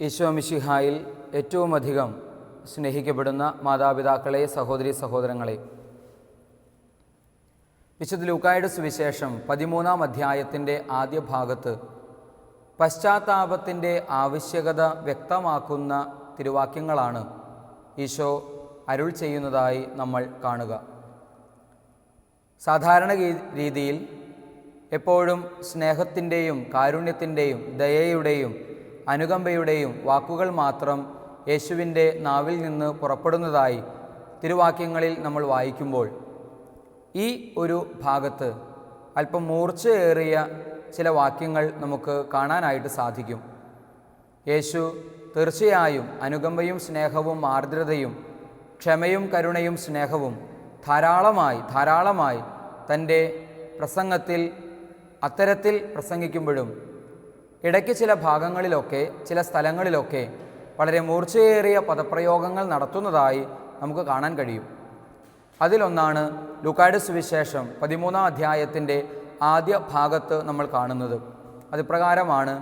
ഈശോ മിശിഹായിൽ ഏറ്റവും അധികം സ്നേഹിക്കപ്പെടുന്ന മാതാപിതാക്കളെ, സഹോദരീ സഹോദരങ്ങളെ, വിശുദ്ധ ലൂക്കായുടെ സുവിശേഷം 13-ാം അധ്യായത്തിൻ്റെ ആദ്യ ഭാഗത്ത് പശ്ചാത്താപത്തിൻ്റെ ആവശ്യകത വ്യക്തമാക്കുന്ന തിരുവാക്യങ്ങളാണ് ഈശോ അരുൾ ചെയ്യുന്നതായി നമ്മൾ കാണുക. സാധാരണ രീതിയിൽ എപ്പോഴും സ്നേഹത്തിൻ്റെയും കാരുണ്യത്തിൻ്റെയും ദയയുടെയും അനുകമ്പയുടെയും വാക്കുകൾ മാത്രം യേശുവിൻ്റെ നാവിൽ നിന്ന് പുറപ്പെടുന്നതായി തിരുവാക്യങ്ങളിൽ നമ്മൾ വായിക്കുമ്പോൾ, ഈ ഒരു ഭാഗത്ത് അല്പം മൂർച്ചയേറിയ ചില വാക്യങ്ങൾ നമുക്ക് കാണാനായിട്ട് സാധിക്കും. യേശു തീർച്ചയായും അനുകമ്പയും സ്നേഹവും ആർദ്രതയും ക്ഷമയും കരുണയും സ്നേഹവും ധാരാളമായി തൻ്റെ പ്രസംഗത്തിൽ അത്തരത്തിൽ പ്രസംഗിക്കുമ്പോഴും ഇടയ്ക്ക് ചില ഭാഗങ്ങളിലൊക്കെ, ചില സ്ഥലങ്ങളിലൊക്കെ വളരെ മൂർച്ചയേറിയ പദപ്രയോഗങ്ങൾ നടത്തുന്നതായി നമുക്ക് കാണാൻ കഴിയും. അതിലൊന്നാണ് ലൂക്കായുടെ സുവിശേഷം 13-ാം അധ്യായത്തിൻ്റെ ആദ്യ ഭാഗത്ത് നമ്മൾ കാണുന്നത്. അത് പ്രകാരമാണ്: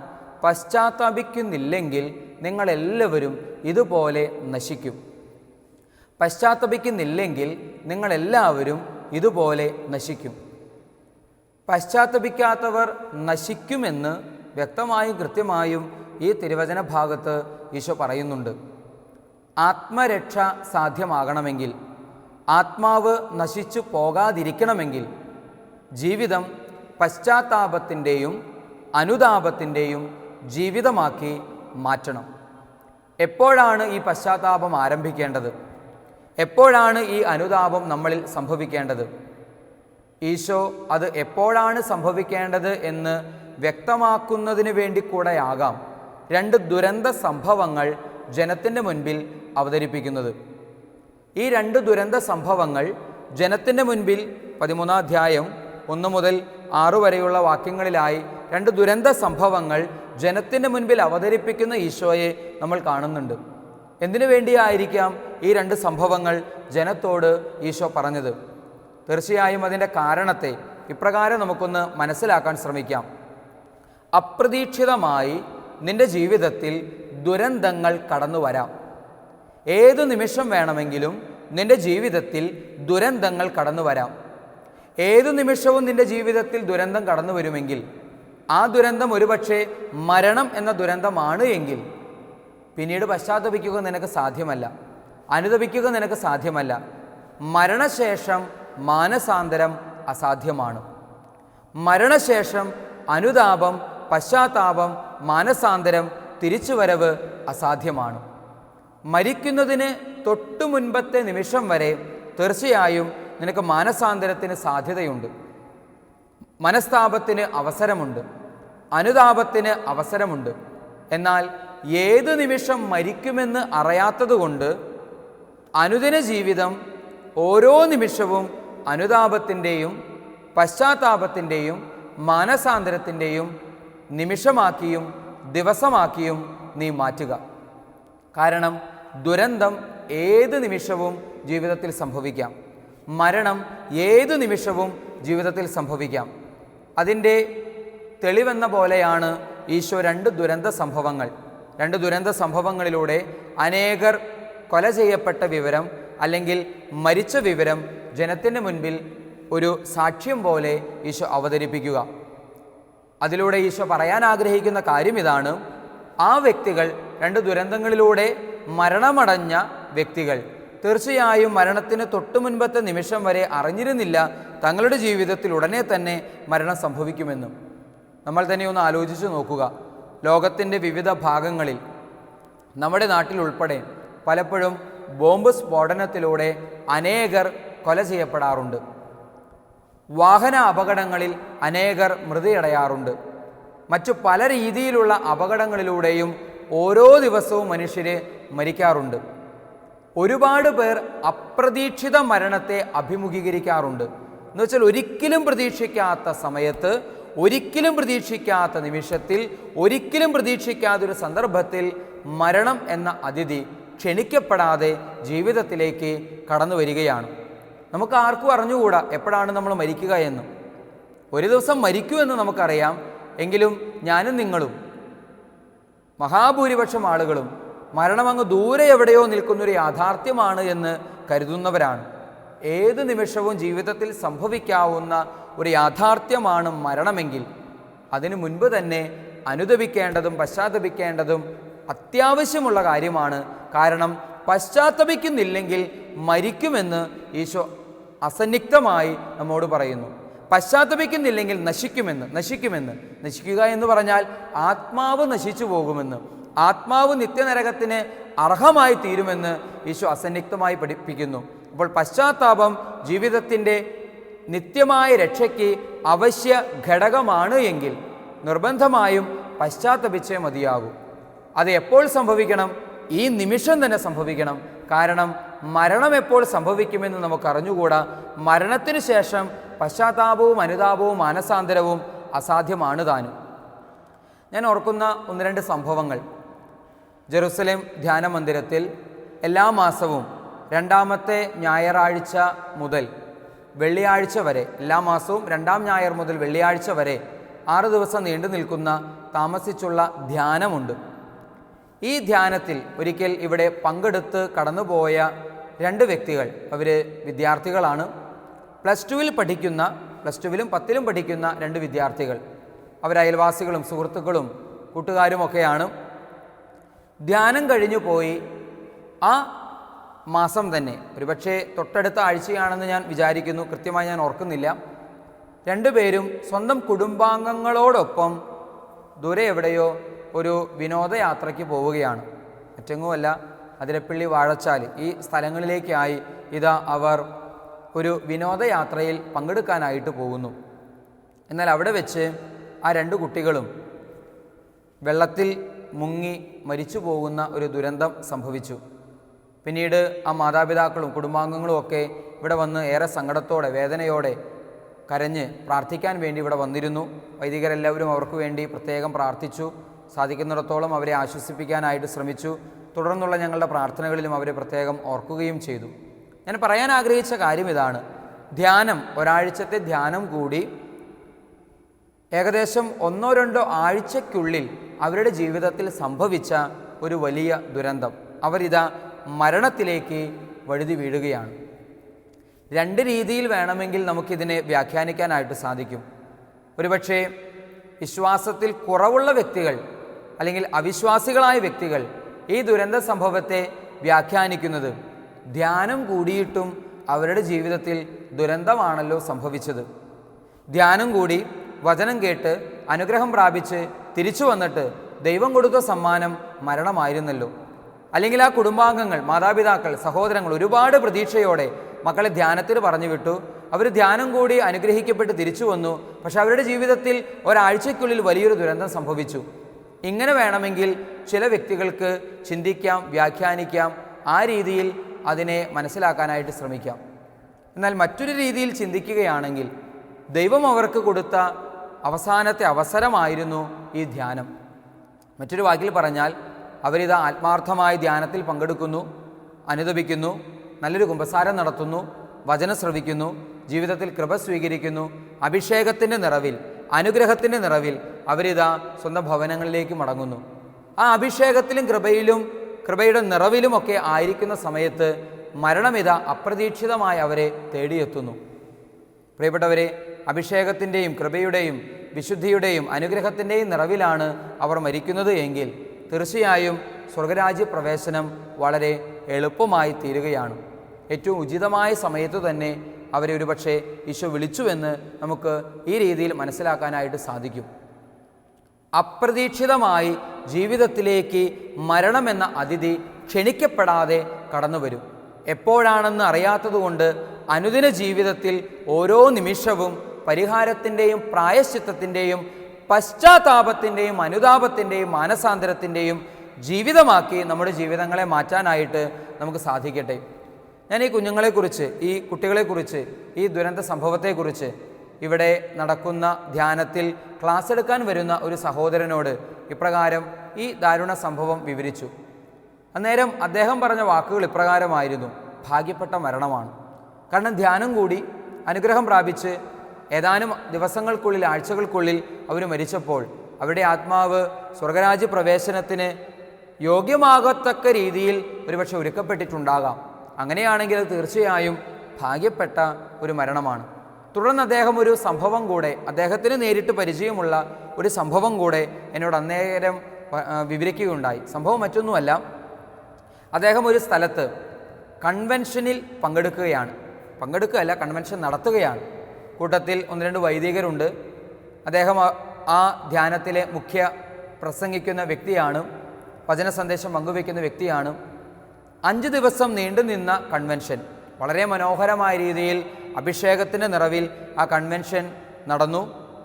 പശ്ചാത്താപിക്കുന്നില്ലെങ്കിൽ നിങ്ങളെല്ലാവരും ഇതുപോലെ നശിക്കും. പശ്ചാത്തപിക്കുന്നില്ലെങ്കിൽ നിങ്ങളെല്ലാവരും ഇതുപോലെ നശിക്കും. പശ്ചാത്തപിക്കാത്തവർ നശിക്കുമെന്ന് വ്യക്തമായും കൃത്യമായും ഈ തിരുവചന ഭാഗത്ത് ഈശോ പറയുന്നുണ്ട്. ആത്മരക്ഷ സാധ്യമാകണമെങ്കിൽ, ആത്മാവ് നശിച്ചു പോകാതിരിക്കണമെങ്കിൽ ജീവിതം പശ്ചാത്താപത്തിൻ്റെയും അനുതാപത്തിൻ്റെയും ജീവിതമാക്കി മാറ്റണം. എപ്പോഴാണ് ഈ പശ്ചാത്താപം ആരംഭിക്കേണ്ടത്? എപ്പോഴാണ് ഈ അനുതാപം നമ്മളിൽ സംഭവിക്കേണ്ടത്? ഈശോ അത് എപ്പോഴാണ് സംഭവിക്കേണ്ടത് എന്ന് വ്യക്തമാക്കുന്നതിന് വേണ്ടി കൂടെയാകാം 2 ദുരന്ത സംഭവങ്ങൾ ജനത്തിൻ്റെ മുൻപിൽ അവതരിപ്പിക്കുന്നത്. ഈ 2 ദുരന്ത സംഭവങ്ങൾ ജനത്തിൻ്റെ മുൻപിൽ 13-ാം അധ്യായം 1 മുതൽ 6 വരെയുള്ള വാക്യങ്ങളിലായി 2 ദുരന്ത സംഭവങ്ങൾ ജനത്തിൻ്റെ മുൻപിൽ അവതരിപ്പിക്കുന്ന ഈശോയെ നമ്മൾ കാണുന്നുണ്ട്. എന്തിനു വേണ്ടിയായിരിക്കാം ഈ 2 സംഭവങ്ങൾ ജനത്തോട് ഈശോ പറഞ്ഞത്? തീർച്ചയായും അതിൻ്റെ കാരണത്തെ ഇപ്രകാരം നമുക്കൊന്ന് മനസ്സിലാക്കാൻ ശ്രമിക്കാം. അപ്രതീക്ഷിതമായി നിൻ്റെ ജീവിതത്തിൽ ദുരന്തങ്ങൾ കടന്നു വരാം. ഏതു നിമിഷം വേണമെങ്കിലും നിൻ്റെ ജീവിതത്തിൽ ദുരന്തങ്ങൾ കടന്നു വരാം. ഏതു നിമിഷവും നിൻ്റെ ജീവിതത്തിൽ ദുരന്തം കടന്നു വരുമെങ്കിൽ ആ ദുരന്തം ഒരുപക്ഷെ മരണം എന്ന ദുരന്തമാണ് എങ്കിൽ പിന്നീട് പശ്ചാത്തപിക്കുക നിനക്ക് സാധ്യമല്ല, അനുതപിക്കുക നിനക്ക് സാധ്യമല്ല. മരണശേഷം മാനസാന്തരം അസാധ്യമാണ്. മരണശേഷം അനുതാപം, പശ്ചാത്താപം, മാനസാന്തരം, തിരിച്ചുവരവ് അസാധ്യമാണ്. മരിക്കുന്നതിന് തൊട്ടു മുൻപത്തെ നിമിഷം വരെ തീർച്ചയായും നിനക്ക് മാനസാന്തരത്തിന് സാധ്യതയുണ്ട്. മനസ്താപത്തിന് അവസരമുണ്ട്, അനുതാപത്തിന് അവസരമുണ്ട്. എന്നാൽ ഏത് നിമിഷം മരിക്കുമെന്ന് അറിയാത്തതുകൊണ്ട് അനുദിന ജീവിതം ഓരോ നിമിഷവും അനുതാപത്തിൻ്റെയും പശ്ചാത്താപത്തിൻ്റെയും മാനസാന്തരത്തിൻ്റെയും നിമിഷമാക്കിയും ദിവസമാക്കിയും നീ മാറ്റുക. കാരണം ദുരന്തം ഏത് നിമിഷവും ജീവിതത്തിൽ സംഭവിക്കാം. മരണം ഏതു നിമിഷവും ജീവിതത്തിൽ സംഭവിക്കാം. അതിൻ്റെ തെളിവെന്ന പോലെയാണ് ഈശോ 2 ദുരന്ത സംഭവങ്ങളിലൂടെ അനേകർ കൊല ചെയ്യപ്പെട്ട വിവരം അല്ലെങ്കിൽ മരിച്ച വിവരം ജനത്തിൻ്റെ മുൻപിൽ ഒരു സാക്ഷ്യം പോലെ ഈശോ അവതരിപ്പിക്കുക. അതിലൂടെ ഈശോ പറയാൻ ആഗ്രഹിക്കുന്ന കാര്യം ഇതാണ്: ആ വ്യക്തികൾ, 2 ദുരന്തങ്ങളിലൂടെ മരണമടഞ്ഞ വ്യക്തികൾ തീർച്ചയായും മരണത്തിന് തൊട്ടു മുൻപത്തെ നിമിഷം വരെ അറിഞ്ഞിരുന്നില്ല തങ്ങളുടെ ജീവിതത്തിൽ ഉടനെ തന്നെ മരണം സംഭവിക്കുമെന്നും. നമ്മൾ തന്നെ ഒന്ന് ആലോചിച്ച് നോക്കുക. ലോകത്തിൻ്റെ വിവിധ ഭാഗങ്ങളിൽ, നമ്മുടെ നാട്ടിലുൾപ്പെടെ പലപ്പോഴും ബോംബ് സ്ഫോടനത്തിലൂടെ അനേകർ കൊല ചെയ്യപ്പെടാറുണ്ട്. വാഹന അപകടങ്ങളിൽ അനേകർ മൃതിയടയാറുണ്ട്. മറ്റു പല രീതിയിലുള്ള അപകടങ്ങളിലൂടെയും ഓരോ ദിവസവും മനുഷ്യരെ മരിക്കാറുണ്ട്. ഒരുപാട് പേർ അപ്രതീക്ഷിത മരണത്തെ അഭിമുഖീകരിക്കാറുണ്ട്. എന്നുവെച്ചാൽ ഒരിക്കലും പ്രതീക്ഷിക്കാത്ത സമയത്ത്, ഒരിക്കലും പ്രതീക്ഷിക്കാത്ത നിമിഷത്തിൽ, ഒരിക്കലും പ്രതീക്ഷിക്കാത്തൊരു സന്ദർഭത്തിൽ മരണം എന്ന അതിഥി ക്ഷണിക്കപ്പെടാതെ ജീവിതത്തിലേക്ക് കടന്നു വരികയാണ്. നമുക്ക് ആർക്കും അറിഞ്ഞുകൂടാ എപ്പോഴാണ് നമ്മൾ മരിക്കുക എന്ന്. ഒരു ദിവസം മരിക്കുമെന്ന് നമുക്കറിയാം. എങ്കിലും ഞാനും നിങ്ങളും മഹാഭൂരിപക്ഷം ആളുകളും മരണമങ്ങ് ദൂരെ എവിടെയോ നിൽക്കുന്നൊരു യാഥാർത്ഥ്യമാണ് എന്ന് കരുതുന്നവരാണ്. ഏത് നിമിഷവും ജീവിതത്തിൽ സംഭവിക്കാവുന്ന ഒരു യാഥാർത്ഥ്യമാണ് മരണമെങ്കിൽ അതിനു മുൻപ് തന്നെ അനുദപിക്കേണ്ടതും പശ്ചാത്തപിക്കേണ്ടതും അത്യാവശ്യമുള്ള കാര്യമാണ്. കാരണം പശ്ചാത്തപിക്കുന്നില്ലെങ്കിൽ മരിക്കുമെന്ന് ഈശോ അസന്നിഗ്ധമായി നമ്മോട് പറയുന്നു. പശ്ചാത്തപിക്കുന്നില്ലെങ്കിൽ നശിക്കുക എന്ന് പറഞ്ഞാൽ ആത്മാവ് നശിച്ചു പോകുമെന്ന്, ആത്മാവ് നിത്യനരകത്തിന് അർഹമായി തീരുമെന്ന് ഈശോ അസന്നിഗ്ധമായി പഠിപ്പിക്കുന്നു. അപ്പോൾ പശ്ചാത്താപം ജീവിതത്തിൻ്റെ നിത്യമായ രക്ഷയ്ക്ക് അവശ്യ ഘടകമാണ് എങ്കിൽ നിർബന്ധമായും പശ്ചാത്തപിച്ചേ മതിയാകൂ. അത് എപ്പോൾ സംഭവിക്കണം? ഈ നിമിഷം തന്നെ സംഭവിക്കണം. കാരണം മരണം എപ്പോൾ സംഭവിക്കുമെന്ന് നമുക്ക് അറിഞ്ഞുകൂടാ. മരണത്തിന് ശേഷം പശ്ചാത്താപവും അനുതാപവും മാനസാന്തരവും അസാധ്യമാണ് താനും. ഞാൻ ഓർക്കുന്ന 1-2 സംഭവങ്ങൾ. ജെറുസലേം ധ്യാന മന്ദിരത്തിൽ എല്ലാ മാസവും 2ാമത്തെ ഞായറാഴ്ച മുതൽ വെള്ളിയാഴ്ച വരെ, എല്ലാ മാസവും 2ാം ഞായർ മുതൽ വെള്ളിയാഴ്ച വരെ 6 ദിവസം നീണ്ടു നിൽക്കുന്ന താമസിച്ചുള്ള ധ്യാനമുണ്ട്. ഈ ധ്യാനത്തിൽ ഒരിക്കൽ ഇവിടെ പങ്കെടുത്ത് കടന്നുപോയ 2 വ്യക്തികൾ, അവർ വിദ്യാർത്ഥികളാണ്. പ്ലസ് ടുവിലും 10ലും പഠിക്കുന്ന 2 വിദ്യാർത്ഥികൾ. അവർ അയൽവാസികളും സുഹൃത്തുക്കളും കൂട്ടുകാരുമൊക്കെയാണ്. ധ്യാനം കഴിഞ്ഞു പോയി ആ മാസം തന്നെ, ഒരുപക്ഷെ തൊട്ടടുത്ത ആഴ്ചയാണെന്ന് ഞാൻ വിചാരിക്കുന്നു, കൃത്യമായി ഞാൻ ഓർക്കുന്നില്ല, 2 പേരും സ്വന്തം കുടുംബാംഗങ്ങളോടൊപ്പം ദൂരെ എവിടെയോ ഒരു വിനോദയാത്രയ്ക്ക് പോവുകയാണ്. മറ്റെങ്ങുമല്ല, അതിരപ്പള്ളി, വാഴച്ചാൽ ഈ സ്ഥലങ്ങളിലേക്കായി ഇതാ അവർ ഒരു വിനോദയാത്രയിൽ പങ്കെടുക്കാനായിട്ട് പോകുന്നു. എന്നാൽ അവിടെ വെച്ച് ആ 2 കുട്ടികളും വെള്ളത്തിൽ മുങ്ങി മരിച്ചു പോകുന്ന ഒരു ദുരന്തം സംഭവിച്ചു. പിന്നീട് ആ മാതാപിതാക്കളും കുടുംബാംഗങ്ങളും ഒക്കെ ഇവിടെ വന്ന് ഏറെ സങ്കടത്തോടെ, വേദനയോടെ കരഞ്ഞ് പ്രാർത്ഥിക്കാൻ വേണ്ടി ഇവിടെ വന്നിരുന്നു. വൈദികരെല്ലാവരും അവർക്ക് വേണ്ടി പ്രത്യേകം പ്രാർത്ഥിച്ചു. സാധിക്കുന്നിടത്തോളം അവരെ ആശ്വസിപ്പിക്കാനായിട്ട് ശ്രമിച്ചു. തുടർന്നുള്ള ഞങ്ങളുടെ പ്രാർത്ഥനകളിലും അവരെ പ്രത്യേകം ഓർക്കുകയും ചെയ്തു. ഞാൻ പറയാൻ ആഗ്രഹിച്ച കാര്യം ഇതാണ്. ധ്യാനം, ഒരാഴ്ചത്തെ ധ്യാനം കൂടി ഏകദേശം 1-2 ആഴ്ചയ്ക്കുള്ളിൽ അവരുടെ ജീവിതത്തിൽ സംഭവിച്ച ഒരു വലിയ ദുരന്തം. അവരിതാ മരണത്തിലേക്ക് വഴുതി വീഴുകയാണ്. 2 രീതിയിൽ വേണമെങ്കിൽ നമുക്കിതിനെ വ്യാഖ്യാനിക്കാനായിട്ട് സാധിക്കും. ഒരുപക്ഷെ വിശ്വാസത്തിൽ കുറവുള്ള വ്യക്തികൾ അല്ലെങ്കിൽ അവിശ്വാസികളായ വ്യക്തികൾ ഈ ദുരന്ത സംഭവത്തെ വ്യാഖ്യാനിക്കുന്നത് ധ്യാനം കൂടിയിട്ടും അവരുടെ ജീവിതത്തിൽ ദുരന്തമാണല്ലോ സംഭവിച്ചത്. ധ്യാനം കൂടി, വചനം കേട്ട് അനുഗ്രഹം പ്രാപിച്ച് തിരിച്ചു വന്നിട്ട് ദൈവം കൊടുത്ത സമ്മാനം മരണമായിരുന്നല്ലോ. അല്ലെങ്കിൽ ആ കുടുംബാംഗങ്ങൾ, മാതാപിതാക്കൾ, സഹോദരങ്ങൾ ഒരുപാട് പ്രതീക്ഷയോടെ മക്കളെ ധ്യാനത്തിന് പറഞ്ഞു വിട്ടു. അവർ ധ്യാനം കൂടി അനുഗ്രഹിക്കപ്പെട്ട് തിരിച്ചു വന്നു. പക്ഷെ അവരുടെ ജീവിതത്തിൽ ഒരാഴ്ചയ്ക്കുള്ളിൽ വലിയൊരു ദുരന്തം സംഭവിച്ചു. ഇങ്ങനെ വേണമെങ്കിൽ ചില വ്യക്തികൾക്ക് ചിന്തിക്കാം, വ്യാഖ്യാനിക്കാം, ആ രീതിയിൽ അതിനെ മനസ്സിലാക്കാനായിട്ട് ശ്രമിക്കാം. എന്നാൽ മറ്റൊരു രീതിയിൽ ചിന്തിക്കുകയാണെങ്കിൽ ദൈവം അവർക്ക് കൊടുത്ത അവസാനത്തെ അവസരമായിരുന്നു ഈ ധ്യാനം. മറ്റൊരു വാക്കിൽ പറഞ്ഞാൽ അവരിത് ആത്മാർത്ഥമായി ധ്യാനത്തിൽ പങ്കെടുക്കുന്നു, അനുദപിക്കുന്നു, നല്ലൊരു കുമ്പസാരം നടത്തുന്നു, വചനം ശ്രവിക്കുന്നു, ജീവിതത്തിൽ കൃപ സ്വീകരിക്കുന്നു. അഭിഷേകത്തിൻ്റെ നിറവിൽ, അനുഗ്രഹത്തിൻ്റെ നിറവിൽ അവരിതാ സ്വന്തം ഭവനങ്ങളിലേക്ക് മടങ്ങുന്നു. ആ അഭിഷേകത്തിലും കൃപയുടെ നിറവിലുമൊക്കെ ആയിരിക്കുന്ന സമയത്ത് മരണമിത അപ്രതീക്ഷിതമായി അവരെ തേടിയെത്തുന്നു. പ്രിയപ്പെട്ടവരെ, അഭിഷേകത്തിൻ്റെയും കൃപയുടെയും വിശുദ്ധിയുടെയും അനുഗ്രഹത്തിൻ്റെയും നിറവിലാണ് അവർ മരിക്കുന്നത് എങ്കിൽ തീർച്ചയായും സ്വർഗരാജ്യ പ്രവേശനം വളരെ എളുപ്പമായി തീരുകയാണ്. ഏറ്റവും ഉചിതമായ സമയത്ത് തന്നെ അവരെ ഒരുപക്ഷെ ഈശോ വിളിച്ചുവെന്ന് നമുക്ക് ഈ രീതിയിൽ മനസ്സിലാക്കാനായിട്ട് സാധിക്കും. അപ്രതീക്ഷിതമായി ജീവിതത്തിലേക്ക് മരണമെന്ന അതിഥി ക്ഷണിക്കപ്പെടാതെ കടന്നു വരും. എപ്പോഴാണെന്ന് അറിയാത്തതുകൊണ്ട് അനുദിന ജീവിതത്തിൽ ഓരോ നിമിഷവും പരിഹാരത്തിൻ്റെയും പ്രായശ്ചിത്തത്തിൻ്റെയും പശ്ചാത്താപത്തിൻ്റെയും അനുതാപത്തിൻ്റെയും മാനസാന്തരത്തിൻ്റെയും ജീവിതമാക്കി നമ്മുടെ ജീവിതങ്ങളെ മാറ്റാനായിട്ട് നമുക്ക് സാധിക്കട്ടെ. ഞാൻ ഈ കുഞ്ഞുങ്ങളെക്കുറിച്ച്, ഈ കുട്ടികളെക്കുറിച്ച്, ഈ ദുരന്ത സംഭവത്തെക്കുറിച്ച് ഇവിടെ നടക്കുന്ന ധ്യാനത്തിൽ ക്ലാസ് എടുക്കാൻ വരുന്ന ഒരു സഹോദരനോട് ഇപ്രകാരം ഈ ദാരുണ സംഭവം വിവരിച്ചു. അന്നേരം അദ്ദേഹം പറഞ്ഞ വാക്കുകൾ ഇപ്രകാരമായിരുന്നു: ഭാഗ്യപ്പെട്ട മരണമാണ്. കാരണം ധ്യാനം കൂടി അനുഗ്രഹം പ്രാപിച്ച് ഏതാനും ദിവസങ്ങൾക്കുള്ളിൽ, ആഴ്ചകൾക്കുള്ളിൽ അവർ മരിച്ചപ്പോൾ അവരുടെ ആത്മാവ് സ്വർഗരാജ്യ പ്രവേശനത്തിന് യോഗ്യമാകത്തക്ക രീതിയിൽ ഒരുപക്ഷെ ഒരുക്കപ്പെട്ടിട്ടുണ്ടാകാം. അങ്ങനെയാണെങ്കിൽ അത് തീർച്ചയായും ഭാഗ്യപ്പെട്ട ഒരു മരണമാണ്. തുടർന്ന് അദ്ദേഹം ഒരു സംഭവം കൂടെ, അദ്ദേഹത്തിന് നേരിട്ട് പരിചയമുള്ള ഒരു സംഭവം കൂടെ എന്നോട് അന്നേരം വിവരിക്കുകയുണ്ടായി. സംഭവം മറ്റൊന്നുമല്ല, അദ്ദേഹം ഒരു സ്ഥലത്ത് കൺവെൻഷനിൽ കൺവെൻഷൻ നടത്തുകയാണ്. കൂട്ടത്തിൽ 1-2 വൈദികരുണ്ട്. അദ്ദേഹം ആ ധ്യാനത്തിലെ മുഖ്യ പ്രസംഗിക്കുന്ന വ്യക്തിയാണ്, വചന സന്ദേശം പങ്കുവയ്ക്കുന്ന വ്യക്തിയാണ്. 5 ദിവസം നീണ്ടുനിന്ന കൺവെൻഷൻ, വളരെ മനോഹരമായ രീതിയിൽ അഭിഷേകത്തിൻ്റെ നിറവിൽ ആ കൺവെൻഷൻ നടന്നു.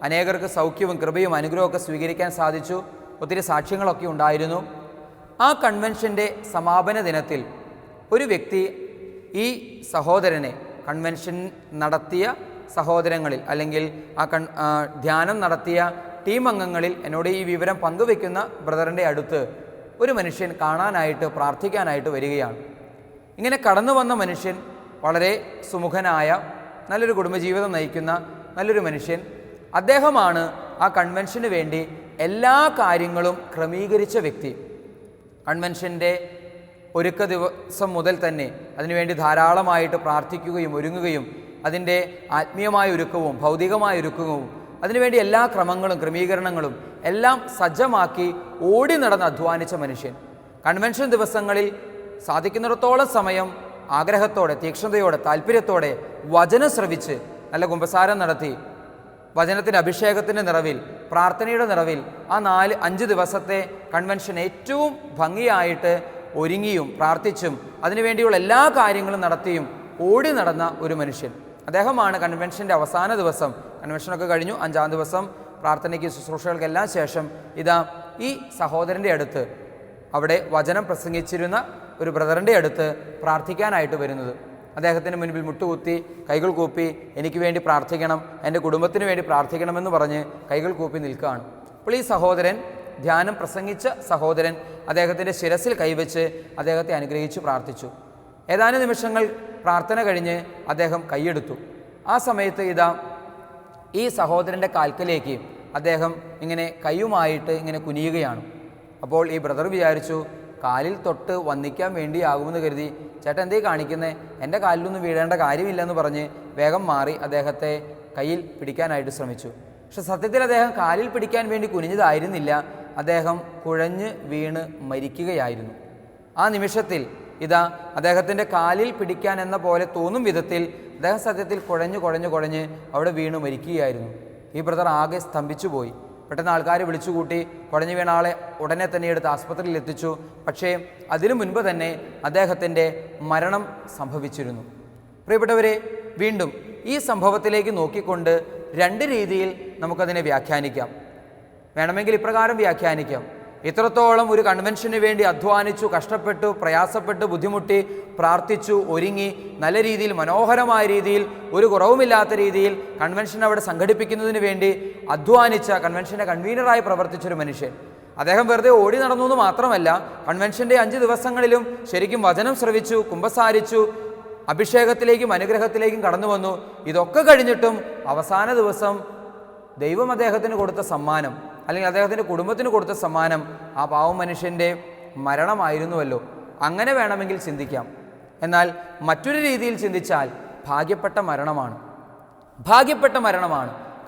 അനേകർക്ക് സൗഖ്യവും കൃപയും അനുഗ്രഹമൊക്കെ സ്വീകരിക്കാൻ സാധിച്ചു. ഒത്തിരി സാക്ഷ്യങ്ങളൊക്കെ ഉണ്ടായിരുന്നു. ആ കൺവെൻഷൻ്റെ സമാപന ദിനത്തിൽ ഒരു വ്യക്തി ഈ സഹോദരനെ, കൺവെൻഷൻ നടത്തിയ സഹോദരങ്ങളിൽ അല്ലെങ്കിൽ ധ്യാനം നടത്തിയ ടീം അംഗങ്ങളിൽ എന്നോട് ഈ വിവരം പങ്കുവെക്കുന്ന ബ്രദറിൻ്റെ അടുത്ത് ഒരു മനുഷ്യൻ കാണാനായിട്ട്, പ്രാർത്ഥിക്കാനായിട്ട് വരികയാണ്. ഇങ്ങനെ കടന്നു വന്ന മനുഷ്യൻ വളരെ സുമുഖനായ, നല്ലൊരു കുടുംബജീവിതം നയിക്കുന്ന നല്ലൊരു മനുഷ്യൻ. അദ്ദേഹമാണ് ആ കൺവെൻഷന് വേണ്ടി എല്ലാ കാര്യങ്ങളും ക്രമീകരിച്ച വ്യക്തി. കൺവെൻഷൻ്റെ ഒരുക്ക ദിവസം മുതൽ തന്നെ അതിനുവേണ്ടി ധാരാളമായിട്ട് പ്രാർത്ഥിക്കുകയും ഒരുങ്ങുകയും അതിൻ്റെ ആത്മീയമായ ഒരുക്കവും ഭൗതികമായ ഒരുക്കവും അതിനുവേണ്ടി എല്ലാ ക്രമങ്ങളും ക്രമീകരണങ്ങളും എല്ലാം സജ്ജമാക്കി ഓടി നടന്ന് അധ്വാനിച്ച മനുഷ്യൻ. കൺവെൻഷൻ ദിവസങ്ങളിൽ സാധിക്കുന്നിടത്തോളം സമയം ആഗ്രഹത്തോടെ, തീക്ഷ്ണതയോടെ, താല്പര്യത്തോടെ വചനം ശ്രവിച്ച് നല്ല കുമ്പസാരം നടത്തി വചനത്തിൻ്റെ അഭിഷേകത്തിൻ്റെ നിറവിൽ, പ്രാർത്ഥനയുടെ നിറവിൽ ആ 4-5 ദിവസത്തെ കൺവെൻഷൻ ഏറ്റവും ഭംഗിയായിട്ട് ഒരുങ്ങിയും പ്രാർത്ഥിച്ചും അതിനുവേണ്ടിയുള്ള എല്ലാ കാര്യങ്ങളും നടത്തിയും ഓടി നടന്ന ഒരു മനുഷ്യൻ. അദ്ദേഹമാണ് കൺവെൻഷൻ്റെ അവസാന ദിവസം, കൺവെൻഷനൊക്കെ കഴിഞ്ഞു 5-ാം ദിവസം പ്രാർത്ഥനയ്ക്ക് ശുശ്രൂഷകൾക്കെല്ലാം ശേഷം ഇതാ ഈ സഹോദരൻ്റെ അടുത്ത്, അവിടെ വചനം പ്രസംഗിച്ചിരുന്ന ഒരു ബ്രദറിൻ്റെ അടുത്ത് പ്രാർത്ഥിക്കാനായിട്ട് വരുന്നത്. അദ്ദേഹത്തിന് മുൻപിൽ മുട്ടുകുത്തി കൈകൾ കൂപ്പി എനിക്ക് വേണ്ടി പ്രാർത്ഥിക്കണം, എൻ്റെ കുടുംബത്തിന് വേണ്ടി പ്രാർത്ഥിക്കണമെന്ന് പറഞ്ഞ് കൈകൾ കൂപ്പി നിൽക്കുകയാണ്. അപ്പോൾ ഈ സഹോദരൻ, ധ്യാനം പ്രസംഗിച്ച സഹോദരൻ, അദ്ദേഹത്തിൻ്റെ ശിരസിൽ കൈവച്ച് അദ്ദേഹത്തെ അനുഗ്രഹിച്ചു പ്രാർത്ഥിച്ചു. ഏതാനും നിമിഷങ്ങൾ പ്രാർത്ഥന കഴിഞ്ഞ് അദ്ദേഹം കൈയെടുത്തു. ആ സമയത്ത് ഇതാ ഈ സഹോദരൻ്റെ കാൽക്കലേക്ക് അദ്ദേഹം ഇങ്ങനെ കൈയുമായിട്ട് ഇങ്ങനെ കുനിയുകയാണ്. അപ്പോൾ ഈ ബ്രദർ വിചാരിച്ചു, കാലിൽ തൊട്ട് വന്ദിക്കാൻ വേണ്ടിയാകുമെന്ന് കരുതി, ചേട്ടൻ എന്തേ കാണിക്കുന്നത്, എൻ്റെ കാലിലൊന്നും വീഴേണ്ട കാര്യമില്ലെന്ന് പറഞ്ഞ് വേഗം മാറി അദ്ദേഹത്തെ കയ്യിൽ പിടിക്കാനായിട്ട് ശ്രമിച്ചു. പക്ഷെ സത്യത്തിൽ അദ്ദേഹം കാലിൽ പിടിക്കാൻ വേണ്ടി കുനിഞ്ഞതായിരുന്നില്ല, അദ്ദേഹം കുഴഞ്ഞ് വീണ് മരിക്കുകയായിരുന്നു. ആ നിമിഷത്തിൽ ഇതാ അദ്ദേഹത്തിൻ്റെ കാലിൽ പിടിക്കാൻ എന്ന പോലെ തോന്നും വിധത്തിൽ അദ്ദേഹം സത്യത്തിൽ കുഴഞ്ഞ് അവിടെ വീണ് മരിക്കുകയായിരുന്നു. ഈ ബ്രദർ ആകെ സ്തംഭിച്ചു പോയി. പെട്ടെന്ന് ആൾക്കാരെ വിളിച്ചുകൂട്ടി കുഴഞ്ഞു വീണ ആളെ ഉടനെ തന്നെ എടുത്ത് ആസ്പത്രിയിൽ എത്തിച്ചു. പക്ഷേ അതിനു മുൻപ് തന്നെ അദ്ദേഹത്തിൻ്റെ മരണം സംഭവിച്ചിരുന്നു. പ്രിയപ്പെട്ടവരെ, വീണ്ടും ഈ സംഭവത്തിലേക്ക് നോക്കിക്കൊണ്ട് 2 രീതിയിൽ നമുക്കതിനെ വ്യാഖ്യാനിക്കാം. വേണമെങ്കിൽ ഇപ്രകാരം വ്യാഖ്യാനിക്കാം: ഇത്രത്തോളം ഒരു കൺവെൻഷന് വേണ്ടി അധ്വാനിച്ചു, കഷ്ടപ്പെട്ടു, പ്രയാസപ്പെട്ടു, ബുദ്ധിമുട്ടി, പ്രാർത്ഥിച്ചു, ഒരുങ്ങി, നല്ല രീതിയിൽ, മനോഹരമായ രീതിയിൽ, ഒരു കുറവുമില്ലാത്ത രീതിയിൽ കൺവെൻഷൻ അവിടെ സംഘടിപ്പിക്കുന്നതിന് വേണ്ടി അധ്വാനിച്ച, കൺവെൻഷൻ്റെ കൺവീനറായി പ്രവർത്തിച്ചൊരു മനുഷ്യൻ. അദ്ദേഹം വെറുതെ ഓടി നടന്നു എന്ന് മാത്രമല്ല, കൺവെൻഷൻ്റെ 5 ദിവസങ്ങളിലും ശരിക്കും വചനം ശ്രവിച്ചു, കുമ്പസാരിച്ചു, അഭിഷേകത്തിലേക്കും അനുഗ്രഹത്തിലേക്കും കടന്നു വന്നു. ഇതൊക്കെ കഴിഞ്ഞിട്ടും അവസാന ദിവസം ദൈവം അദ്ദേഹത്തിന് കൊടുത്ത സമ്മാനം, അല്ലെങ്കിൽ അദ്ദേഹത്തിൻ്റെ കുടുംബത്തിന് കൊടുത്ത സമ്മാനം ആ പാവം മനുഷ്യൻ്റെ മരണമായിരുന്നുവല്ലോ. അങ്ങനെ വേണമെങ്കിൽ ചിന്തിക്കാം. എന്നാൽ മറ്റൊരു രീതിയിൽ ചിന്തിച്ചാൽ ഭാഗ്യപ്പെട്ട മരണമാണ്.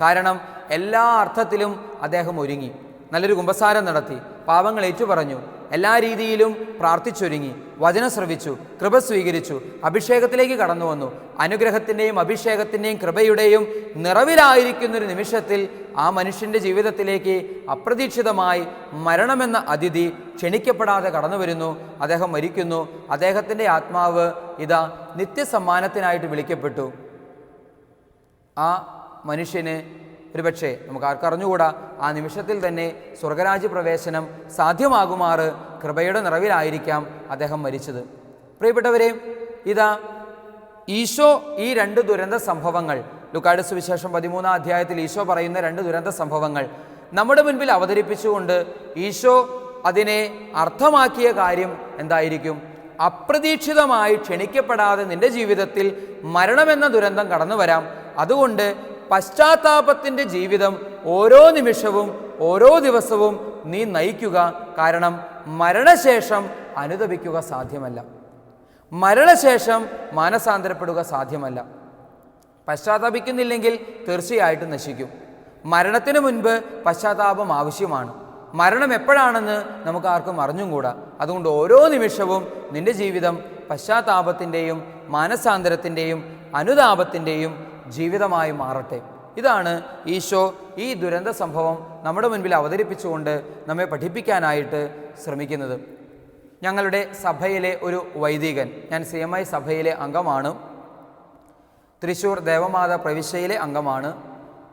കാരണം എല്ലാ അർത്ഥത്തിലും അദ്ദേഹം ഒരുങ്ങി, നല്ലൊരു കുമ്പസാരം നടത്തി, പാപങ്ങൾ ഏറ്റുപറഞ്ഞു, എല്ലാ രീതിയിലും പ്രാർത്ഥിച്ചൊരുങ്ങി, വചനം ശ്രവിച്ചു, കൃപ സ്വീകരിച്ചു, അഭിഷേകത്തിലേക്ക് കടന്നു വന്നു. അനുഗ്രഹത്തിൻ്റെയും അഭിഷേകത്തിൻ്റെയും കൃപയുടെയും നിറവിലായിരിക്കുന്നൊരു നിമിഷത്തിൽ ആ മനുഷ്യൻ്റെ ജീവിതത്തിലേക്ക് അപ്രതീക്ഷിതമായി മരണമെന്ന അതിഥി ക്ഷണിക്കപ്പെടാതെ കടന്നു വരുന്നു. അദ്ദേഹം മരിക്കുന്നു. അദ്ദേഹത്തിൻ്റെ ആത്മാവ് ഇതാ നിത്യസമ്മാനത്തിനായിട്ട് വിളിക്കപ്പെട്ടു. ആ മനുഷ്യന് ഒരുപക്ഷെ നമുക്ക് ആർക്കറിഞ്ഞുകൂടാ, ആ നിമിഷത്തിൽ തന്നെ സ്വർഗരാജ്യ പ്രവേശനം സാധ്യമാകുമാറ് കൃപയുടെ നിറവിലായിരിക്കാം അദ്ദേഹം മരിച്ചത്. പ്രിയപ്പെട്ടവരെ, ഇതാ ഈശോ ഈ 2 ദുരന്ത സംഭവങ്ങൾ, ലൂക്കായുടെ സുവിശേഷം 13-ാം അധ്യായത്തിൽ ഈശോ പറയുന്ന 2 ദുരന്ത സംഭവങ്ങൾ നമ്മുടെ മുൻപിൽ അവതരിപ്പിച്ചുകൊണ്ട് ഈശോ അതിനെ അർത്ഥമാക്കിയ കാര്യം എന്തായിരിക്കും? അപ്രതീക്ഷിതമായി ക്ഷണിക്കപ്പെടാതെ നിന്റെ ജീവിതത്തിൽ മരണമെന്ന ദുരന്തം കടന്നു വരാം. അതുകൊണ്ട് പശ്ചാത്താപത്തിൻ്റെ ജീവിതം ഓരോ നിമിഷവും ഓരോ ദിവസവും നീ നയിക്കുക. കാരണം മരണശേഷം അനുതപിക്കുക സാധ്യമല്ല, മരണശേഷം മാനസാന്തരപ്പെടുക സാധ്യമല്ല. പശ്ചാത്താപിക്കുന്നില്ലെങ്കിൽ തീർച്ചയായിട്ടും നശിക്കും. മരണത്തിന് മുൻപ് പശ്ചാത്താപം ആവശ്യമാണ്. മരണം എപ്പോഴാണെന്ന് നമുക്ക് ആർക്കും അറിഞ്ഞുകൂടാ. അതുകൊണ്ട് ഓരോ നിമിഷവും നിന്റെ ജീവിതം പശ്ചാത്താപത്തിൻ്റെയും മാനസാന്തരത്തിൻ്റെയും അനുതാപത്തിൻ്റെയും ജീവിതമായി മാറട്ടെ. ഇതാണ് ഈശോ ഈ ദുരന്ത സംഭവം നമ്മുടെ മുൻപിൽ അവതരിപ്പിച്ചുകൊണ്ട് നമ്മെ പഠിപ്പിക്കാനായിട്ട് ശ്രമിക്കുന്നത്. ഞങ്ങളുടെ സഭയിലെ ഒരു വൈദികൻ, ഞാൻ CMI സഭയിലെ അംഗമാണ്, തൃശ്ശൂർ ദേവമാതാ പ്രവിശ്യയിലെ അംഗമാണ്.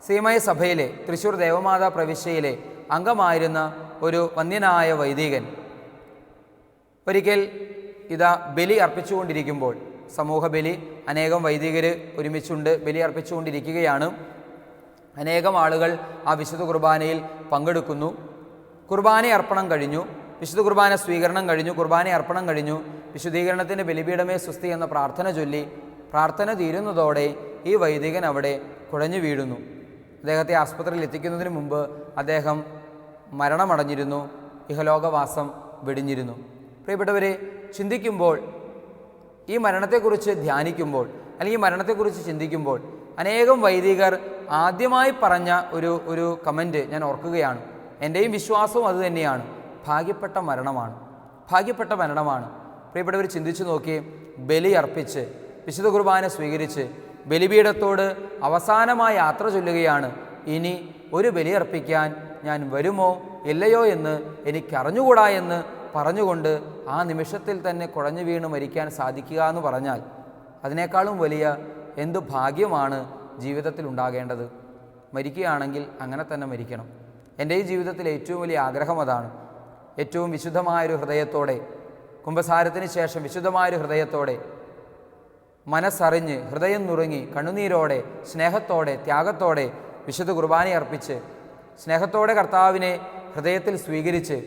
CMI സഭയിലെ തൃശ്ശൂർ ദേവമാതാ പ്രവിശ്യയിലെ അംഗമായിരുന്ന ഒരു വന്യനായ വൈദികൻ ഒരിക്കൽ ബലി അർപ്പിച്ചുകൊണ്ടിരിക്കുമ്പോൾ, സമൂഹ ബലി, അനേകം വൈദികർ ഒരുമിച്ചുണ്ട് ബലി അർപ്പിച്ചുകൊണ്ടിരിക്കുകയാണ്. അനേകം ആളുകൾ ആ വിശുദ്ധ കുർബാനയിൽ പങ്കെടുക്കുന്നു. കുർബാന അർപ്പണം കഴിഞ്ഞു, വിശുദ്ധ കുർബാന സ്വീകരണം കഴിഞ്ഞു, കുർബാന അർപ്പണം കഴിഞ്ഞു. വിശുദ്ധീകരണത്തിൻ്റെ ബലിപീഠമേ സുസ്തി എന്ന പ്രാർത്ഥന ചൊല്ലി പ്രാർത്ഥന തീരുന്നതോടെ ഈ വൈദികൻ അവിടെ കുഴഞ്ഞു വീഴുന്നു. അദ്ദേഹത്തെ ആസ്പത്രിയിൽ എത്തിക്കുന്നതിന് മുമ്പ് അദ്ദേഹം മരണമടഞ്ഞിരുന്നു, ഇഹലോകവാസം വെടിഞ്ഞിരുന്നു. പ്രിയപ്പെട്ടവരെ, ചിന്തിക്കുമ്പോൾ, ഈ മരണത്തെക്കുറിച്ച് ധ്യാനിക്കുമ്പോൾ, അല്ലെങ്കിൽ ഈ മരണത്തെക്കുറിച്ച് ചിന്തിക്കുമ്പോൾ അനേകം വൈദികർ ആദ്യമായി പറഞ്ഞ ഒരു കമൻറ്റ് ഞാൻ ഓർക്കുകയാണ്. എൻ്റെയും വിശ്വാസവും അതുതന്നെയാണ്, ഭാഗ്യപ്പെട്ട മരണമാണ്, ഭാഗ്യപ്പെട്ട മരണമാണ്. പ്രിയപ്പെട്ടവർ, ചിന്തിച്ചു നോക്കി, ബലി അർപ്പിച്ച് വിശുദ്ധ കുർബാന സ്വീകരിച്ച് ബലിപീഠത്തോട് അവസാനമായി യാത്ര ചൊല്ലുകയാണ്. ഇനി ഒരു ബലി അർപ്പിക്കാൻ ഞാൻ വരുമോ ഇല്ലയോ എന്ന് എനിക്കറിഞ്ഞുകൂടാ എന്ന് പറഞ്ഞുകൊണ്ട് ആ നിമിഷത്തിൽ തന്നെ കുഴഞ്ഞു വീണ് മരിക്കാൻ സാധിക്കുക എന്ന് പറഞ്ഞാൽ അതിനേക്കാളും വലിയ എന്തു ഭാഗ്യമാണ് ജീവിതത്തിൽ ഉണ്ടാകേണ്ടത്. മരിക്കുകയാണെങ്കിൽ അങ്ങനെ തന്നെ മരിക്കണം. എൻ്റെ ഈ ജീവിതത്തിലെ ഏറ്റവും വലിയ ആഗ്രഹം അതാണ്. ഏറ്റവും വിശുദ്ധമായൊരു ഹൃദയത്തോടെ, കുമ്പസാരത്തിന് ശേഷം വിശുദ്ധമായൊരു ഹൃദയത്തോടെ, മനസ്സറിഞ്ഞ് ഹൃദയം നുറുങ്ങി കണ്ണുനീരോടെ സ്നേഹത്തോടെ ത്യാഗത്തോടെ വിശുദ്ധ കുർബാന അർപ്പിച്ച് സ്നേഹത്തോടെ കർത്താവിനെ ഹൃദയത്തിൽ സ്വീകരിച്ച്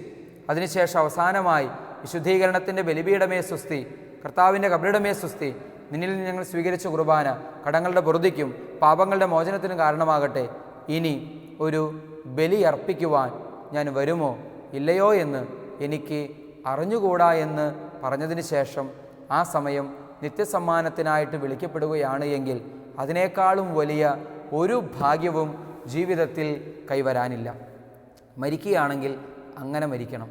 അതിനുശേഷം അവസാനമായി വിശുദ്ധീകരണത്തിൻ്റെ ബലിപീഠമേ സുസ്തി, കർത്താവിൻ്റെ കബറിടമേ സുസ്തി, നിന്നിൽ ഞങ്ങൾ സ്വീകരിച്ച കുർബാന കടങ്ങളുടെ പൊറുതിക്കും പാപങ്ങളുടെ മോചനത്തിനും കാരണമാകട്ടെ, ഇനി ഒരു ബലി അർപ്പിക്കുവാൻ ഞാൻ വരുമോ ഇല്ലയോ എന്ന് എനിക്ക് അറിഞ്ഞുകൂടാ എന്ന് പറഞ്ഞതിന് ശേഷം ആ സമയം നിത്യസമ്മാനത്തിനായിട്ട് വിളിക്കപ്പെടുകയാണ് എങ്കിൽ അതിനേക്കാളും വലിയ ഒരു ഭാഗ്യവും ജീവിതത്തിൽ കൈവരാനില്ല. മരിക്കുകയാണെങ്കിൽ അങ്ങനെ മരിക്കണം,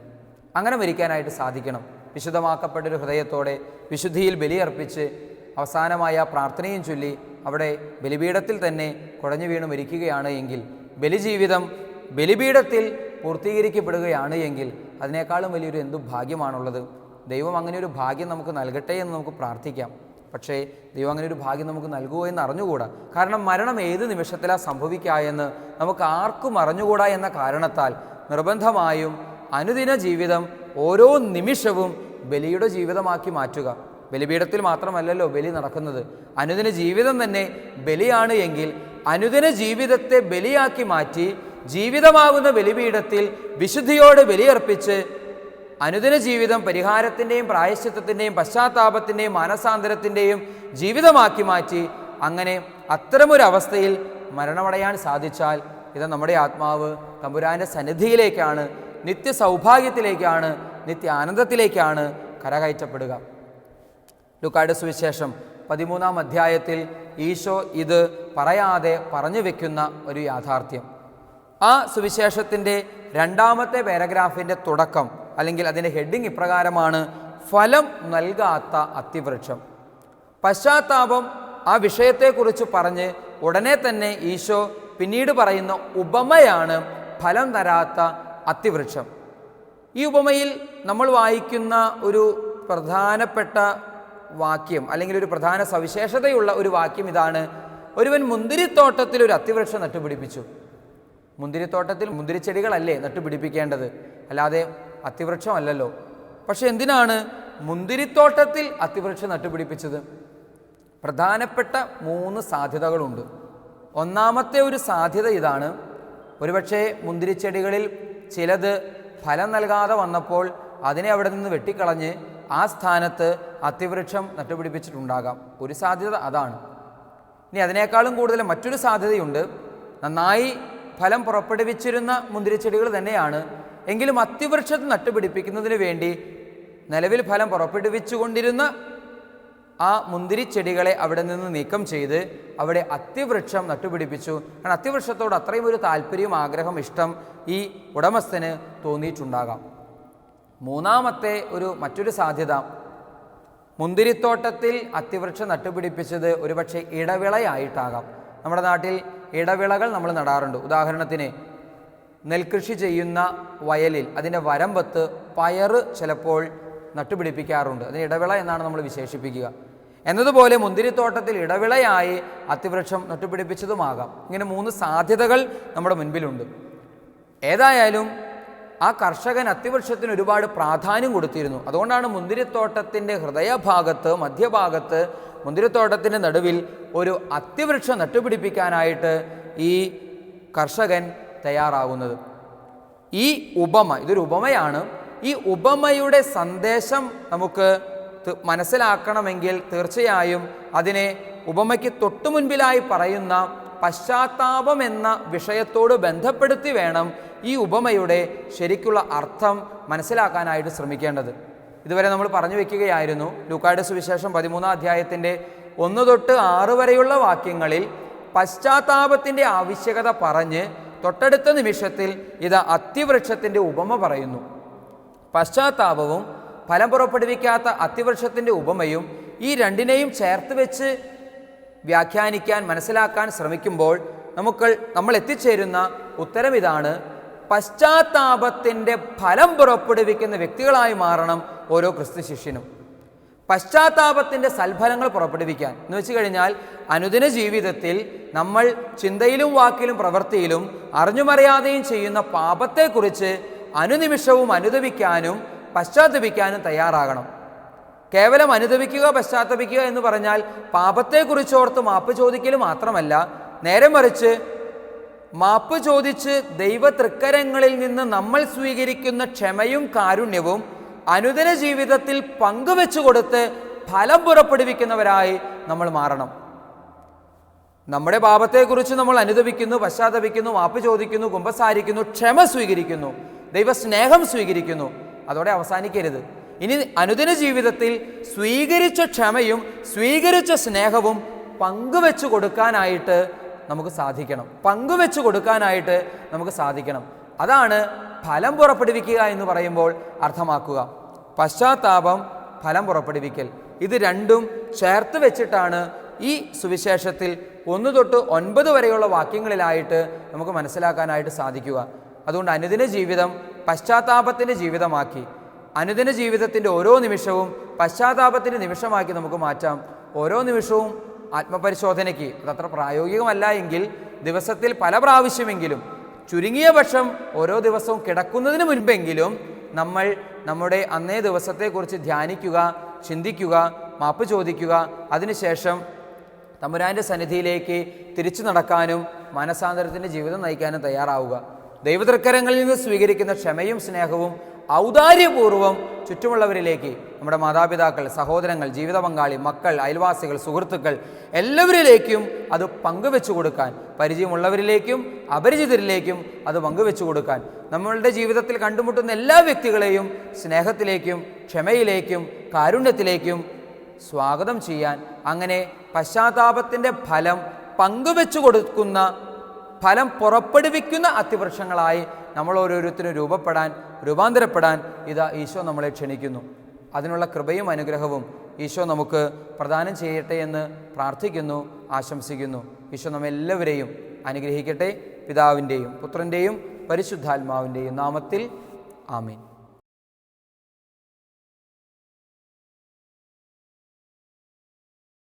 അങ്ങനെ മരിക്കാനായിട്ട് സാധിക്കണം. വിശുദ്ധമാക്കപ്പെട്ടൊരു ഹൃദയത്തോടെ വിശുദ്ധിയിൽ ബലിയർപ്പിച്ച് അവസാനമായ പ്രാർത്ഥനയും ചൊല്ലി അവിടെ ബലിപീഠത്തിൽ തന്നെ കുഴഞ്ഞു വീണ് മരിക്കുകയാണ് എങ്കിൽ, ബലിജീവിതം ബലിപീഠത്തിൽ പൂർത്തീകരിക്കപ്പെടുകയാണ് എങ്കിൽ അതിനേക്കാളും വലിയൊരു എന്തു ഭാഗ്യമാണുള്ളത്. ദൈവം അങ്ങനെ ഒരു ഭാഗ്യം നമുക്ക് നൽകട്ടെ എന്ന് നമുക്ക് പ്രാർത്ഥിക്കാം. പക്ഷേ ദൈവം അങ്ങനെ ഒരു ഭാഗ്യം നമുക്ക് നൽകുമോ എന്ന് അറിഞ്ഞുകൂടാ. കാരണം മരണം ഏത് നിമിഷത്തിലാണ് സംഭവിക്കുക എന്ന് നമുക്ക് ആർക്കും അറിഞ്ഞുകൂടാ എന്ന കാരണത്താൽ നിർബന്ധമായും അനുദിന ജീവിതം ഓരോ നിമിഷവും ബലിയുടെ ജീവിതമാക്കി മാറ്റുക. ബലിപീഠത്തിൽ മാത്രമല്ലല്ലോ ബലി നടക്കുന്നത്, അനുദിന ജീവിതം തന്നെ ബലിയാണ് എങ്കിൽ അനുദിന ജീവിതത്തെ ബലിയാക്കി മാറ്റി ജീവിതമാകുന്ന ബലിപീഠത്തിൽ വിശുദ്ധിയോട് ബലിയർപ്പിച്ച് അനുദിന ജീവിതം പരിഹാരത്തിൻ്റെയും പ്രായശ്ചിത്തത്തിൻ്റെയും പശ്ചാത്താപത്തിൻ്റെയും മാനസാന്തരത്തിൻ്റെയും ജീവിതമാക്കി മാറ്റി അങ്ങനെ അത്തരമൊരവസ്ഥയിൽ മരണമടയാൻ സാധിച്ചാൽ ഇത് നമ്മുടെ ആത്മാവ് തമ്പുരാൻ്റെ സന്നിധിയിലേക്കാണ്, നിത്യസൗഭാഗ്യത്തിലേക്കാണ്, നിത്യ ആനന്ദത്തിലേക്കാണ് കരകയറ്റപ്പെടുക. ലൂക്കായുടെ സുവിശേഷം 13-ാം അധ്യായത്തിൽ ഈശോ ഇത് പറയാതെ പറഞ്ഞു വെക്കുന്ന ഒരു യാഥാർത്ഥ്യം. ആ സുവിശേഷത്തിൻ്റെ 2-ാമത്തെ പാരഗ്രാഫിൻ്റെ തുടക്കം അല്ലെങ്കിൽ അതിൻ്റെ ഹെഡിങ് ഇപ്രകാരമാണ്: ഫലം നൽകാത്ത അത്തിവൃക്ഷം. പശ്ചാത്താപം ആ വിഷയത്തെക്കുറിച്ച് പറഞ്ഞ് ഉടനെ തന്നെ ഈശോ പിന്നീട് പറയുന്ന ഉപമയാണ് ഫലം തരാത്ത അത്തിവൃക്ഷം. ഈ ഉപമയിൽ നമ്മൾ വായിക്കുന്ന ഒരു പ്രധാനപ്പെട്ട വാക്യം അല്ലെങ്കിൽ ഒരു പ്രധാന സവിശേഷതയുള്ള ഒരു വാക്യം ഇതാണ്: ഒരുവൻ മുന്തിരിത്തോട്ടത്തിൽ ഒരു അത്തിവൃക്ഷം നട്ടുപിടിപ്പിച്ചു. മുന്തിരിത്തോട്ടത്തിൽ മുന്തിരിച്ചെടികളല്ലേ നട്ടുപിടിപ്പിക്കേണ്ടത്, അല്ലാതെ അത്തിവൃക്ഷമല്ലല്ലോ. പക്ഷെ എന്തിനാണ് മുന്തിരിത്തോട്ടത്തിൽ അത്തിവൃക്ഷം നട്ടുപിടിപ്പിച്ചത്? പ്രധാനപ്പെട്ട 3 സാധ്യതകളുണ്ട്. ഒന്നാമത്തെ ഒരു സാധ്യത ഇതാണ്: ഒരുപക്ഷെ മുന്തിരിച്ചെടികളിൽ ചിലത് ഫലം നൽകാതെ വന്നപ്പോൾ അതിനെ അവിടെ നിന്ന് വെട്ടിക്കളഞ്ഞ് ആ സ്ഥാനത്ത് അത്തിവൃക്ഷം നട്ടുപിടിപ്പിച്ചിട്ടുണ്ടാകാം. ഒരു സാധ്യത അതാണ്. ഇനി അതിനേക്കാളും കൂടുതൽ മറ്റൊരു സാധ്യതയുണ്ട്. നന്നായി ഫലം പുറപ്പെടുവിച്ചിരുന്ന മുന്തിരിച്ചെടികൾ തന്നെയാണ്. എങ്കിലും അത്തിവൃക്ഷം നട്ടുപിടിപ്പിക്കുന്നതിന് വേണ്ടി നിലവിൽ ഫലം പുറപ്പെടുവിച്ചുകൊണ്ടിരുന്ന ആ മുന്തിരിച്ചെടികളെ അവിടെ നിന്ന് നീക്കം ചെയ്ത് അവിടെ അത്തിവൃക്ഷം നട്ടുപിടിപ്പിച്ചു. കാരണം അത്തിവൃക്ഷത്തോട് അത്രയും ഒരു താല്പര്യം, ആഗ്രഹം, ഇഷ്ടം ഈ ഉടമസ്ഥന് തോന്നിയിട്ടുണ്ടാകാം. മൂന്നാമത്തെ മറ്റൊരു സാധ്യത, മുന്തിരിത്തോട്ടത്തിൽ അത്തിവൃക്ഷം നട്ടുപിടിപ്പിച്ചത് ഒരുപക്ഷെ ഇടവിളയായിട്ടാകാം. നമ്മുടെ നാട്ടിൽ ഇടവിളകൾ നമ്മൾ നടാറുണ്ട്. ഉദാഹരണത്തിന് നെൽകൃഷി ചെയ്യുന്ന വയലിൽ അതിൻ്റെ വരമ്പത്ത് പയറ് ചിലപ്പോൾ നട്ടുപിടിപ്പിക്കാറുണ്ട്. അതിന് ഇടവിള എന്നാണ് നമ്മൾ വിശേഷിപ്പിക്കുക. എന്നതുപോലെ മുന്തിരിത്തോട്ടത്തിൽ ഇടവിളയായി അത്തിവൃക്ഷം നട്ടുപിടിപ്പിച്ചതുമാകാം. ഇങ്ങനെ 3 സാധ്യതകൾ നമ്മുടെ മുൻപിലുണ്ട്. ഏതായാലും ആ കർഷകൻ അത്തിവൃക്ഷത്തിന് ഒരുപാട് പ്രാധാന്യം കൊടുത്തിരുന്നു. അതുകൊണ്ടാണ് മുന്തിരിത്തോട്ടത്തിൻ്റെ ഹൃദയഭാഗത്ത്, മധ്യഭാഗത്ത്, മുന്തിരിത്തോട്ടത്തിൻ്റെ നടുവിൽ ഒരു അത്തിവൃക്ഷം നട്ടുപിടിപ്പിക്കാനായിട്ട് ഈ കർഷകൻ തയ്യാറാകുന്നത്. ഈ ഉപമ, ഇതൊരു ഉപമയാണ്. ഈ ഉപമയുടെ സന്ദേശം നമുക്ക് മനസ്സിലാക്കണമെങ്കിൽ തീർച്ചയായും അതിനെ ഉപമയ്ക്ക് തൊട്ടു മുൻപിലായി പറയുന്ന പശ്ചാത്താപം എന്ന വിഷയത്തോട് ബന്ധപ്പെടുത്തി വേണം ഈ ഉപമയുടെ ശരിക്കുള്ള അർത്ഥം മനസ്സിലാക്കാനായിട്ട് ശ്രമിക്കേണ്ടത്. ഇതുവരെ നമ്മൾ പറഞ്ഞു വയ്ക്കുകയായിരുന്നു, ലൂക്കായുടെ സുവിശേഷം 13-ാം അധ്യായത്തിൻ്റെ 1 തൊട്ട് 6 വരെയുള്ള വാക്യങ്ങളിൽ പശ്ചാത്താപത്തിൻ്റെ ആവശ്യകത പറഞ്ഞ് തൊട്ടടുത്ത നിമിഷത്തിൽ ഇത് അത്തിവൃക്ഷത്തിൻ്റെ ഉപമ പറയുന്നു. പശ്ചാത്താപവും ഫലം പുറപ്പെടുവിക്കാത്ത അത്തിവൃക്ഷത്തിൻ്റെ ഉപമയും ഈ രണ്ടിനെയും ചേർത്ത് വെച്ച് വ്യാഖ്യാനിക്കാൻ, മനസ്സിലാക്കാൻ ശ്രമിക്കുമ്പോൾ നമ്മൾ എത്തിച്ചേരുന്ന ഉത്തരം ഇതാണ്: പശ്ചാത്താപത്തിൻ്റെ ഫലം പുറപ്പെടുവിക്കുന്ന വ്യക്തികളായി മാറണം ഓരോ ക്രിസ്തു ശിഷ്യനും. പശ്ചാത്താപത്തിൻ്റെ സൽഫലങ്ങൾ പുറപ്പെടുവിക്കാൻ എന്ന് വെച്ച് കഴിഞ്ഞാൽ അനുദിന ജീവിതത്തിൽ നമ്മൾ ചിന്തയിലും വാക്കിലും പ്രവൃത്തിയിലും അറിഞ്ഞുമറിയാതെയും ചെയ്യുന്ന പാപത്തെക്കുറിച്ച് അനുനിമിഷവും അനുദപിക്കാനും പശ്ചാത്തപിക്കാനും തയ്യാറാകണം. കേവലം അനുദപിക്കുക, പശ്ചാത്തപിക്കുക എന്ന് പറഞ്ഞാൽ പാപത്തെക്കുറിച്ചോർത്ത് മാപ്പ് ചോദിക്കൽ മാത്രമല്ല, നേരെ മറിച്ച് മാപ്പ് ചോദിച്ച് ദൈവ തൃക്കരങ്ങളിൽ നിന്ന് നമ്മൾ സ്വീകരിക്കുന്ന ക്ഷമയും കാരുണ്യവും അനുദിന ജീവിതത്തിൽ പങ്കുവെച്ചു കൊടുത്ത് ഫലം പുറപ്പെടുവിക്കുന്നവരായി നമ്മൾ മാറണം. നമ്മുടെ പാപത്തെക്കുറിച്ച് നമ്മൾ അനുദപിക്കുന്നു, പശ്ചാത്തപിക്കുന്നു, മാപ്പ് ചോദിക്കുന്നു, കുമ്പസാരിക്കുന്നു, ക്ഷമ സ്വീകരിക്കുന്നു, ദൈവസ്നേഹം സ്വീകരിക്കുന്നു. അതോടെ അവസാനിക്കരുത്. ഇനി അനുദിന ജീവിതത്തിൽ സ്വീകരിച്ച ക്ഷമയും സ്വീകരിച്ച സ്നേഹവും പങ്കുവെച്ചു കൊടുക്കാനായിട്ട് നമുക്ക് സാധിക്കണം. അതാണ് ഫലം പുറപ്പെടുവിക്കുക എന്ന് പറയുമ്പോൾ അർത്ഥമാക്കുക. പശ്ചാത്താപം, ഫലം പുറപ്പെടുവിക്കൽ, ഇത് രണ്ടും ചേർത്ത് വെച്ചിട്ടാണ് ഈ സുവിശേഷത്തിൽ 1 തൊട്ട് 9 വരെയുള്ള വാക്യങ്ങളിലായിട്ട് നമുക്ക് മനസ്സിലാക്കാനായിട്ട് സാധിക്കുക. അതുകൊണ്ട് അനുദിന ജീവിതം പശ്ചാത്താപത്തിൻ്റെ ജീവിതമാക്കി, അനുദിന ജീവിതത്തിൻ്റെ ഓരോ നിമിഷവും പശ്ചാത്താപത്തിൻ്റെ നിമിഷമാക്കി നമുക്ക് മാറ്റാം. ഓരോ നിമിഷവും ആത്മപരിശോധനയ്ക്ക്, അതത്ര പ്രായോഗികമല്ല എങ്കിൽ ദിവസത്തിൽ പല പ്രാവശ്യമെങ്കിലും, ചുരുങ്ങിയ പക്ഷം ഓരോ ദിവസവും കിടക്കുന്നതിന് മുൻപെങ്കിലും നമ്മൾ നമ്മുടെ അന്നേ ദിവസത്തെക്കുറിച്ച് ധ്യാനിക്കുക, ചിന്തിക്കുക, മാപ്പ് ചോദിക്കുക. അതിനുശേഷം തമ്പുരാൻ്റെ സന്നിധിയിലേക്ക് തിരിച്ചു നടക്കാനും മനസാന്തരത്തിൻ്റെ ജീവിതം നയിക്കാനും തയ്യാറാവുക. ദൈവതൃക്കരങ്ങളിൽ നിന്ന് സ്വീകരിക്കുന്ന ക്ഷമയും സ്നേഹവും ഔദാര്യപൂർവ്വം ചുറ്റുമുള്ളവരിലേക്ക്, നമ്മുടെ മാതാപിതാക്കൾ, സഹോദരങ്ങൾ, ജീവിത പങ്കാളി, മക്കൾ, അയൽവാസികൾ, സുഹൃത്തുക്കൾ എല്ലാവരിലേക്കും അത് പങ്കുവെച്ചു കൊടുക്കാൻ, പരിചയമുള്ളവരിലേക്കും അപരിചിതരിലേക്കും അത് പങ്കുവെച്ചു കൊടുക്കാൻ, നമ്മളുടെ ജീവിതത്തിൽ കണ്ടുമുട്ടുന്ന എല്ലാ വ്യക്തികളെയും സ്നേഹത്തിലേക്കും ക്ഷമയിലേക്കും കാരുണ്യത്തിലേക്കും സ്വാഗതം ചെയ്യാൻ, അങ്ങനെ പശ്ചാത്താപത്തിൻ്റെ ഫലം പങ്കുവെച്ചു കൊടുക്കുന്ന, ഫലം പുറപ്പെടുവിക്കുന്ന അത്തിവൃക്ഷങ്ങളായി നമ്മൾ ഓരോരുത്തരും രൂപാന്തരപ്പെടാൻ ഇതാ ഈശോ നമ്മളെ ക്ഷണിക്കുന്നു. അതിനുള്ള കൃപയും അനുഗ്രഹവും ഈശോ നമുക്ക് പ്രദാനം ചെയ്യട്ടെ എന്ന് പ്രാർത്ഥിക്കുന്നു, ആശംസിക്കുന്നു. ഈശോ നമ്മെല്ലാവരെയും അനുഗ്രഹിക്കട്ടെ. പിതാവിൻ്റെയും പുത്രൻ്റെയും പരിശുദ്ധാത്മാവിൻ്റെയും നാമത്തിൽ ആമേൻ.